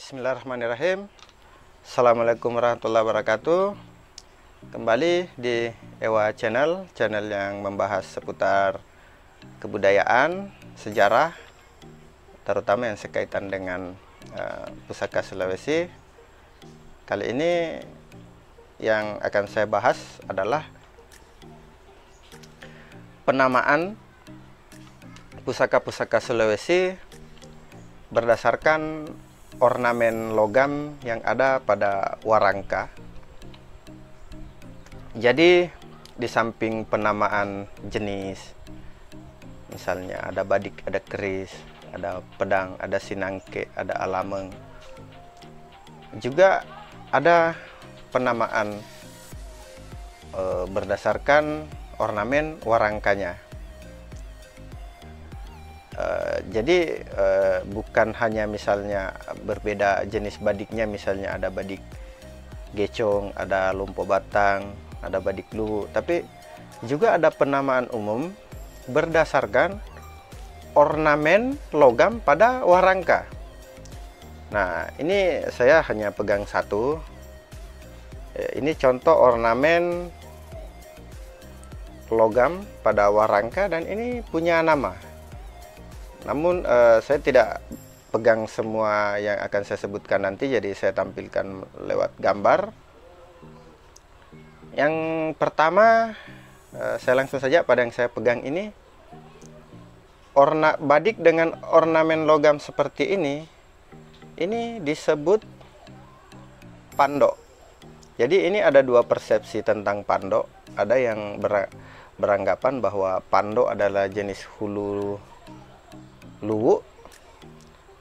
Bismillahirrahmanirrahim. Assalamualaikum warahmatullahi wabarakatuh. Kembali di Ewa Channel yang membahas seputar kebudayaan, sejarah, terutama yang sekaitan dengan pusaka Sulawesi. Kali ini yang akan saya bahas adalah penamaan pusaka-pusaka Sulawesi berdasarkan ornamen logam yang ada pada warangka. Jadi di samping penamaan jenis, misalnya ada badik, ada keris, ada pedang, ada sinangke, ada alameng, juga ada penamaan berdasarkan ornamen warangkanya. Jadi bukan hanya misalnya berbeda jenis badiknya, misalnya ada badik gecong, ada lumpo batang, ada badik luwu, tapi juga ada penamaan umum berdasarkan ornamen logam pada warangka. Nah, ini saya hanya pegang satu. Ini contoh ornamen logam pada warangka dan ini punya nama. Namun saya tidak pegang semua yang akan saya sebutkan nanti, jadi saya tampilkan lewat gambar. Yang pertama, saya langsung saja pada yang saya pegang ini. Badik dengan ornamen logam seperti ini disebut pandok. Jadi ini ada dua persepsi tentang pandok. Ada yang beranggapan bahwa pandok adalah jenis hulu luwu.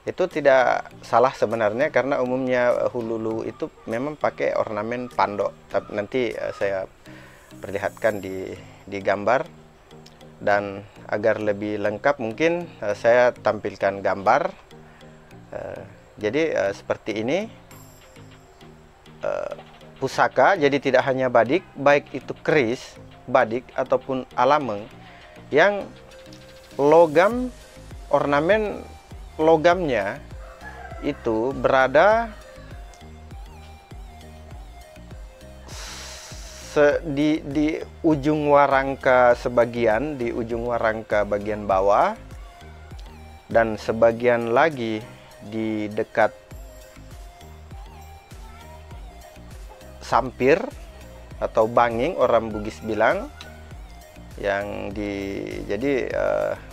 Itu tidak salah sebenarnya, karena umumnya hulu luwu itu memang pakai ornamen pandok. Tapi nanti saya perlihatkan di gambar, dan agar lebih lengkap mungkin saya tampilkan gambar. Jadi seperti ini pusaka. Jadi tidak hanya badik, baik itu keris, badik ataupun alameng, yang logam, ornamen logamnya itu berada di ujung warangka sebagian, di ujung warangka bagian bawah, dan sebagian lagi di dekat sampir atau banging, orang Bugis bilang. Jadi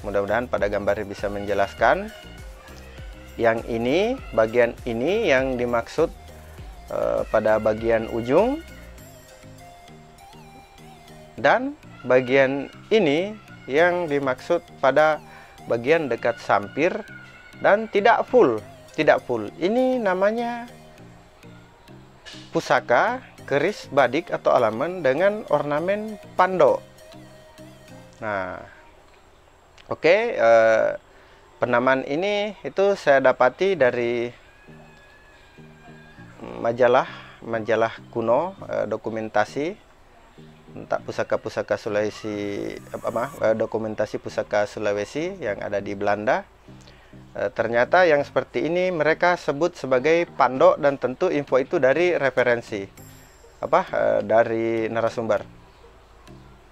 mudah-mudahan pada gambar bisa menjelaskan. Yang ini, bagian ini yang dimaksud pada bagian ujung, dan bagian ini yang dimaksud pada bagian dekat sampir, dan tidak full. Ini namanya pusaka keris, badik atau alameng dengan ornamen pandok. Nah, oke, penamaan ini itu saya dapati dari majalah kuno, dokumentasi tentang pusaka-pusaka Sulawesi, dokumentasi pusaka Sulawesi yang ada di Belanda. Ternyata yang seperti ini mereka sebut sebagai pandok, dan tentu info itu dari referensi dari narasumber.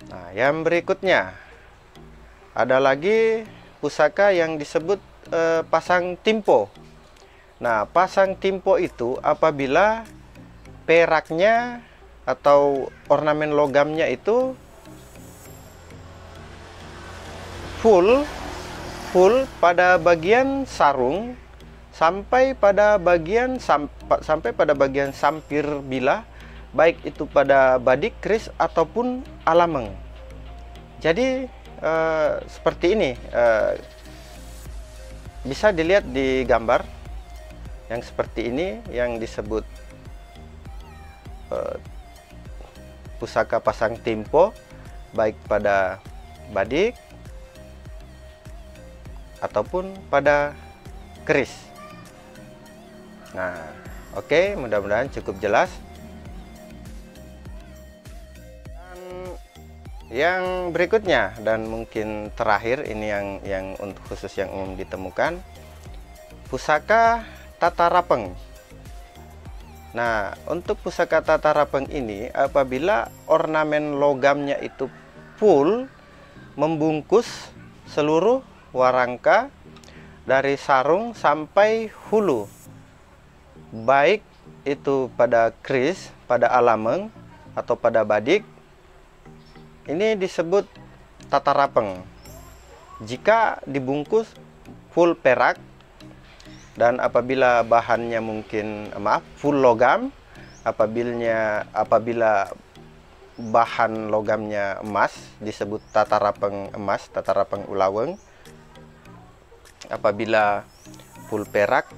Nah, yang berikutnya ada lagi pusaka yang disebut pasang timpo. Nah, pasang timpo itu apabila peraknya atau ornamen logamnya itu full pada bagian sarung sampai pada bagian sampir bilah, baik itu pada badik, keris ataupun alameng. Jadi seperti ini, bisa dilihat di gambar yang seperti ini, yang disebut pusaka pasang timpo, baik pada badik ataupun pada keris. Nah, oke, mudah-mudahan cukup jelas. Yang berikutnya dan mungkin terakhir, ini yang untuk khusus yang umum ditemukan, pusaka tata rapeng. Nah, untuk pusaka tata rapeng ini, apabila ornamen logamnya itu full membungkus seluruh warangka dari sarung sampai hulu, baik itu pada keris, pada alameng, atau pada badik, ini disebut tata rapeng. Jika dibungkus full perak, dan apabila bahannya mungkin full logam, apabila bahan logamnya emas, disebut tata rapeng emas, tata rapeng ulaweng. Apabila full perak,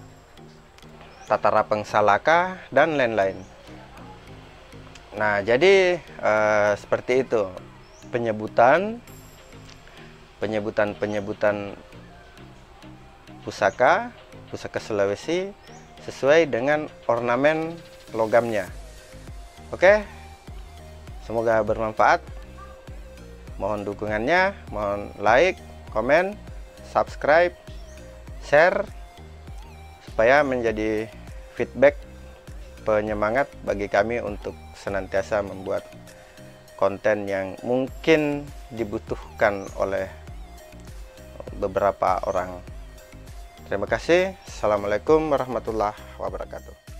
tata rapeng salaka, dan lain-lain. Nah, jadi seperti itu penyebutan pusaka Sulawesi sesuai dengan ornamen logamnya. Oke, semoga bermanfaat. Mohon dukungannya, mohon like, komen, subscribe, share, supaya menjadi feedback penyemangat bagi kami untuk senantiasa membuat konten yang mungkin dibutuhkan oleh beberapa orang. Terima kasih. Assalamualaikum warahmatullahi wabarakatuh.